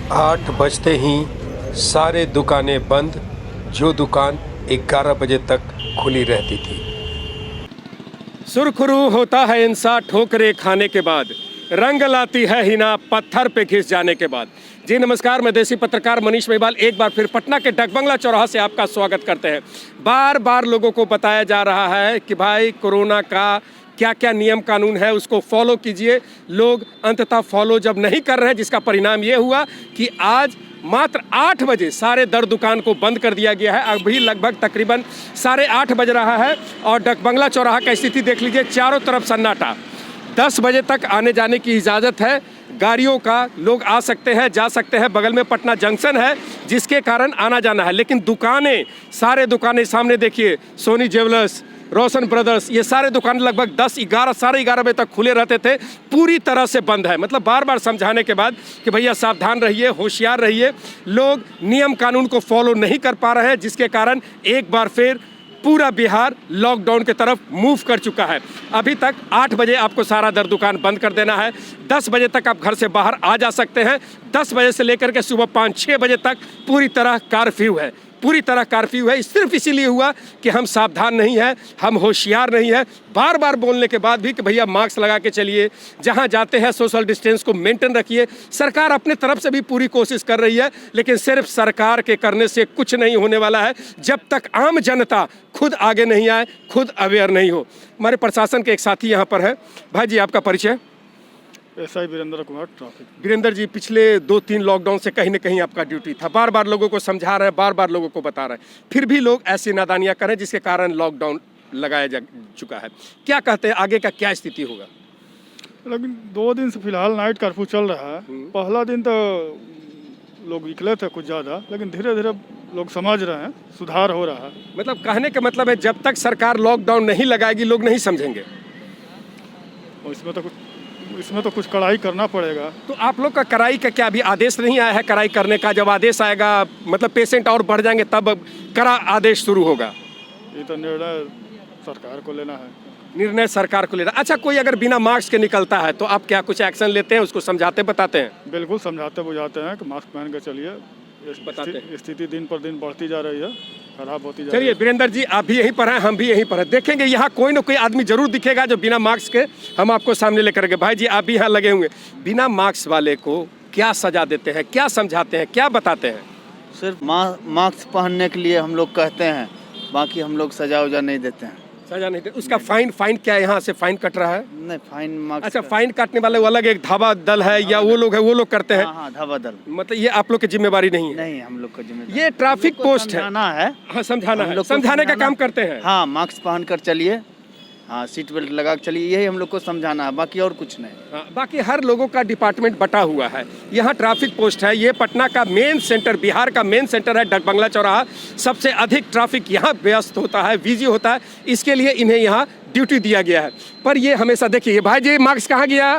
8 बजते ही सारे दुकानें बंद, जो दुकान 11 बजे तक खुली रहती थी। सुरखरू होता है इंसान ठोकरे खाने के बाद, रंग लाती है हिना पत्थर पे घिस जाने के बाद। जी नमस्कार, मैं देसी पत्रकार मनीष महिवाल एक बार फिर पटना के डकबंगला चौराहा से आपका स्वागत करते हैं। बार बार लोगों को बताया जा रहा है कि भाई कोरोना का क्या क्या नियम कानून है उसको फॉलो कीजिए। लोग अंततः फॉलो जब नहीं कर रहे, जिसका परिणाम ये हुआ कि आज मात्र 8 बजे सारे दर दुकान को बंद कर दिया गया है। अभी लगभग तकरीबन 8:30 बज रहा है और डकबंगला चौराहा का स्थिति देख लीजिए, चारों तरफ सन्नाटा। 10 बजे तक आने जाने की इजाज़त है, गाड़ियों का लोग आ सकते हैं, जा सकते हैं। बगल में पटना जंक्शन है जिसके कारण आना जाना है, लेकिन दुकानें, सारे दुकानें सामने देखिए, सोनी ज्वेलर्स, रोशन ब्रदर्स, ये सारे दुकान लगभग 10, 11, साढ़े 11 बजे तक खुले रहते थे, पूरी तरह से बंद है। मतलब बार बार समझाने के बाद कि भैया सावधान रहिए, होशियार रहिए। लोग नियम कानून को फॉलो नहीं कर पा रहे हैं, जिसके कारण एक बार फिर पूरा बिहार लॉकडाउन की तरफ मूव कर चुका है। अभी तक 8 बजे आपको सारा दर दुकान बंद कर देना है। 10 बजे तक आप घर से बाहर आ जा सकते हैं। 10 बजे से लेकर के सुबह 5-6 बजे तक पूरी तरह कर्फ्यू है, पूरी तरह कर्फ्यू है। सिर्फ इसीलिए हुआ कि हम सावधान नहीं हैं, हम होशियार नहीं हैं। बार बार बोलने के बाद भी कि भैया मास्क लगा के चलिए, जहां जाते हैं सोशल डिस्टेंस को मेंटेन रखिए। सरकार अपने तरफ से भी पूरी कोशिश कर रही है, लेकिन सिर्फ सरकार के करने से कुछ नहीं होने वाला है जब तक आम जनता खुद आगे नहीं आए, खुद अवेयर नहीं हो। हमारे प्रशासन के एक साथी यहाँ पर है। भाई जी, आपका परिचय? SI Virendra Kumar, traffic. वीरेंद्र जी, पिछले 2-3 लॉकडाउन से कहीं ना कहीं आपका ड्यूटी था, बार बार लोगों को समझा रहे हैं, बार बार लोगों को बता रहे हैं, फिर भी लोग ऐसी नादानियां करें जिसके कारण लॉकडाउन लगाया जा चुका है। क्या कहते हैं, आगे का क्या स्थिति होगा? लेकिन 2 दिन से फिलहाल नाइट कर्फ्यू चल रहा है। पहला दिन तो लोग निकले थे कुछ ज़्यादा, लेकिन धीरे धीरे लोग समझ रहे हैं, सुधार हो रहा है। मतलब कहने का मतलब है, जब तक सरकार लॉकडाउन नहीं लगाएगी लोग नहीं समझेंगे। और इसमें तो कुछ कड़ाई करना पड़ेगा। तो आप लोग का कड़ाई का क्या अभी आदेश नहीं आया है? कड़ाई करने का जब आदेश आएगा, मतलब पेशेंट और बढ़ जाएंगे, तब कड़ा आदेश शुरू होगा। ये तो निर्णय सरकार को लेना है। निर्णय सरकार को लेना। अच्छा, कोई अगर बिना मास्क के निकलता है तो आप क्या कुछ एक्शन लेते हैं, उसको समझाते बताते हैं? बिल्कुल समझाते बुझाते हैं कि मास्क पहन के चलिए। स्थिति दिन पर दिन बढ़ती जा रही है, खराब होती जा रही है। चलिए वीरेंद्र जी, आप भी यहीं पर हैं, हम भी यहीं पर हैं। देखेंगे यहाँ कोई ना कोई आदमी जरूर दिखेगा जो बिना मास्क के हम आपको सामने लेकर के। भाई जी, आप भी यहाँ लगे होंगे। बिना मास्क वाले को क्या सजा देते हैं, क्या समझाते हैं, क्या बताते हैं? सिर्फ मास्क पहनने के लिए हम लोग कहते हैं, बाकी हम लोग सजा उजा नहीं देते हैं। सजा नहीं देते। उसका फाइन क्या यहाँ से फाइन कट रहा है? नहीं, फाइन मास्क। अच्छा, फाइन काटने वाले वो अलग एक धावा दल है या वो लोग है, वो लोग करते हैं? हाँ, धावा दल। मतलब ये आप लोग की जिम्मेवारी नहीं है? नहीं, हम लोग का जिम्मेदारी। ये ट्रैफिक पोस्ट है। समझाना है। हाँ, समझाना हम है, लोग को समझाने का समझाना। काम करते हैं। हाँ, मास्क पहन कर चलिए, हाँ, सीट बेल्ट लगा कर चलिए, यही हम लोग को समझाना है, बाकी और कुछ नहीं। हाँ, बाकी हर लोगों का डिपार्टमेंट बटा हुआ है। यहाँ ट्रैफिक पोस्ट है। ये पटना का मेन सेंटर, बिहार का मेन सेंटर है डकबंगला चौराहा। सबसे अधिक ट्रैफिक यहाँ व्यस्त होता है, बिजी होता है, इसके लिए इन्हें यहाँ ड्यूटी दिया गया है। पर ये हमेशा देखिए, भाई जी मास्क कहाँ गया?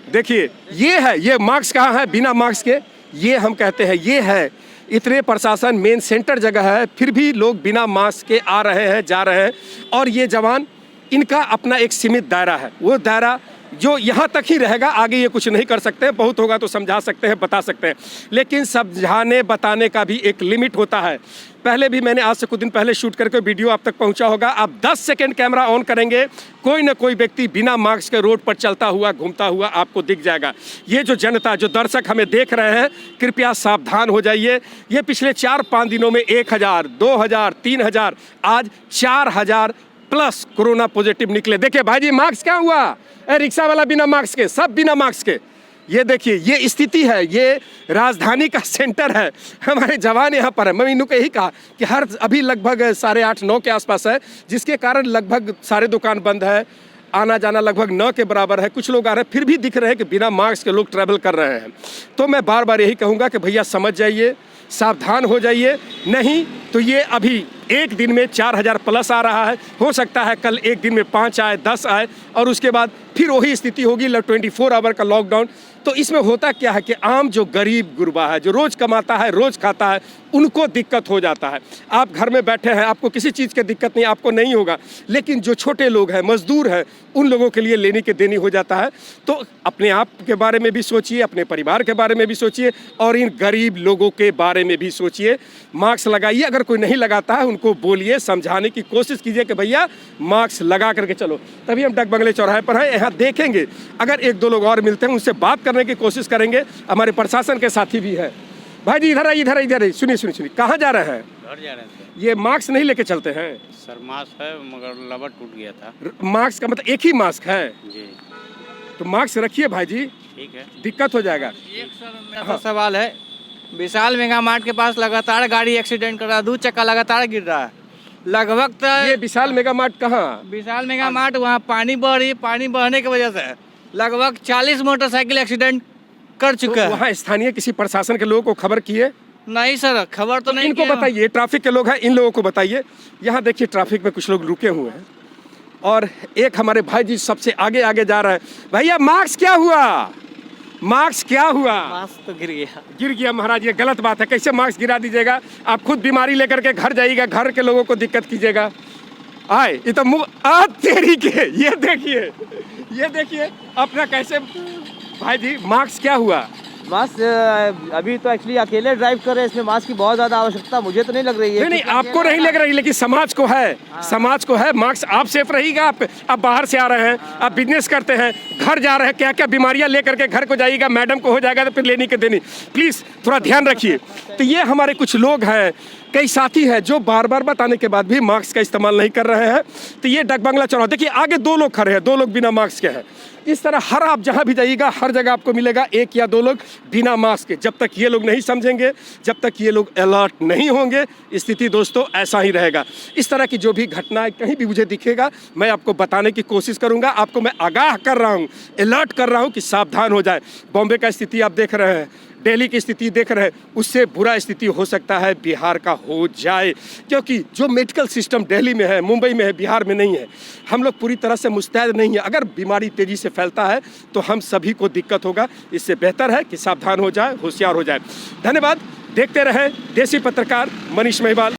देखिए ये है, ये मास्क कहाँ है बिना मास्क के? ये हम कहते हैं ये है। इतने प्रशासन मेन सेंटर जगह है, फिर भी लोग बिना मास्क के आ रहे हैं, जा रहे हैं। और ये जवान, इनका अपना एक सीमित दायरा है, वो दायरा जो यहाँ तक ही रहेगा, आगे ये कुछ नहीं कर सकते। बहुत होगा तो समझा सकते हैं, बता सकते हैं, लेकिन समझाने बताने का भी एक लिमिट होता है। पहले भी मैंने आज से कुछ दिन पहले शूट करके वीडियो आप तक पहुंचा होगा। आप 10 सेकंड कैमरा ऑन करेंगे, कोई ना कोई व्यक्ति बिना मास्क के रोड पर चलता हुआ, घूमता हुआ आपको दिख जाएगा। ये जो जनता, जो दर्शक हमें देख रहे हैं, कृपया सावधान हो जाइए। ये पिछले 4-5 दिनों में 1000, 2000, 3000, आज 4000 प्लस कोरोना पॉजिटिव निकले। देखिए भाई जी, मास्क क्या हुआ? रिक्शा वाला बिना मास्क के, सब बिना मास्क के। ये देखिए, ये स्थिति है, ये राजधानी का सेंटर है। हमारे जवान यहाँ पर है। मैं इन्हों को यही कहा कि हर अभी लगभग 8:30-9 के आसपास है, जिसके कारण लगभग सारे दुकान बंद है, आना जाना लगभग 9 के बराबर है। कुछ लोग आ रहे हैं, फिर भी दिख रहे हैं कि बिना मास्क के लोग ट्रैवल कर रहे हैं। तो मैं बार बार यही कहूँगा कि भैया समझ जाइए, सावधान हो जाइए। नहीं तो ये अभी एक दिन में 4000 प्लस आ रहा है, हो सकता है कल एक दिन में 5 आए, 10 आए, और उसके बाद फिर वही स्थिति होगी। 24 आवर का लॉकडाउन तो इसमें होता क्या है कि आम जो गरीब गुरबा है, जो रोज़ कमाता है, रोज़ खाता है, उनको दिक्कत हो जाता है। आप घर में बैठे हैं, आपको किसी चीज़ की दिक्कत नहीं, आपको नहीं होगा, लेकिन जो छोटे लोग हैं, मजदूर हैं, उन लोगों के लिए लेनी के देनी हो जाता है। तो अपने आप के बारे में भी सोचिए, अपने परिवार के बारे में भी सोचिए और इन गरीब लोगों के बारे में भी सोचिए। मास्क लगाइए, अगर कोई नहीं लगाता है उनको बोलिए, समझाने की कोशिश कीजिए कि भैया मास्क लगा करके चलो। तभी हम डकबंगले चौराहे पर हैं, यहाँ देखेंगे, अगर एक दो लोग और मिलते हैं उनसे बात करने की कोशिश करेंगे। हमारे प्रशासन के साथी भी है। भाई जी इधर आइए, इधर आइए, इधर आइए, सुनिए सुनिए सुनिए, कहाँ जा रहे हैं? घर जा रहे थे ये मास्क नहीं लेके चलते हैं? सर, मास्क है मगर लबर टूट गया था। मास्क का मतलब एक ही मास्क है? जी तो मास्क रखिए भाई जी, ठीक है। दिक्कत हो जाएगा। एक सर मेरा सवाल है, विशाल मेगा मार्ट के पास लगातार गाड़ी एक्सीडेंट कर रहा है, 2 चक्का लगातार गिर रहा है लगभग। ये विशाल मेगा मार्ट कहाँ? विशाल मेगा मार्ट वहाँ पानी बह रही है, पानी बहने की वजह से लगभग 40 मोटरसाइकिल एक्सीडेंट कर चुका है। वहाँ स्थानीय किसी प्रशासन के लोगों को खबर किए? नहीं सर, खबर तो नहीं इनको किया। बताइए, ट्रैफिक के लोग हैं, इन लोगों को बताइए। यहाँ देखिए ट्रैफिक में कुछ लोग रुके हुए हैं और एक हमारे भाई जी सबसे आगे आगे जा रहा है। भैया मास्क क्या हुआ? मास्क क्या हुआ? मास्क तो गिर गया। गिर गया महाराज, ये गलत बात है। कैसे मास्क गिरा दीजिएगा? आप खुद बीमारी लेकर के घर जाइएगा, घर के लोगों को दिक्कत कीजिएगा। आए ये तो मुँह आ तेरी के, ये देखिए अपना कैसे। भाई जी मास्क क्या हुआ? मास्क अभी तो एक्चुअली अकेले ड्राइव कर रहे हैं, इसमें मास्क की बहुत ज़्यादा आवश्यकता मुझे तो नहीं लग रही है। नहीं, आपको नहीं लग रही, लेकिन समाज को है। समाज को है। मास्क आप सेफ रहिएगा। आप बाहर से आ रहे हैं, आप बिजनेस करते हैं, घर जा रहे हैं, क्या क्या बीमारियां लेकर के घर को जाइएगा, मैडम को हो जाएगा तो फिर लेनी के देनी। प्लीज़ थोड़ा ध्यान रखिए। तो ये हमारे कुछ लोग हैं, कई साथी हैं जो बार बार बताने के बाद भी मास्क का इस्तेमाल नहीं कर रहे हैं। तो ये डकबंगला चौराहा देखिए, आगे 2 लोग खड़े हैं, 2 लोग बिना मास्क के हैं। इस तरह हर आप जहाँ भी जाइएगा, हर जगह आपको मिलेगा 1 या 2 लोग बिना मास्क के। जब तक ये लोग नहीं समझेंगे, जब तक ये लोग अलर्ट नहीं होंगे, स्थिति दोस्तों ऐसा ही रहेगा। इस तरह की जो भी घटनाएं कहीं भी मुझे दिखेगा, मैं आपको बताने की कोशिश करूंगा। आपको मैं आगाह कर रहा हूं, अलर्ट कर रहा हूं कि सावधान हो जाए। बॉम्बे का स्थिति आप देख रहे हैं, दिल्ली की स्थिति देख रहे हैं, उससे बुरा स्थिति हो सकता है बिहार का हो जाए, क्योंकि जो मेडिकल सिस्टम दिल्ली में है, मुंबई में है, बिहार में नहीं है। हम लोग पूरी तरह से मुस्तैद नहीं है। अगर बीमारी तेज़ी से फैलता है तो हम सभी को दिक्कत होगा। इससे बेहतर है कि सावधान हो जाए, होशियार हो जाए। धन्यवाद। देखते रहे देसी पत्रकार मनीष महिवाल।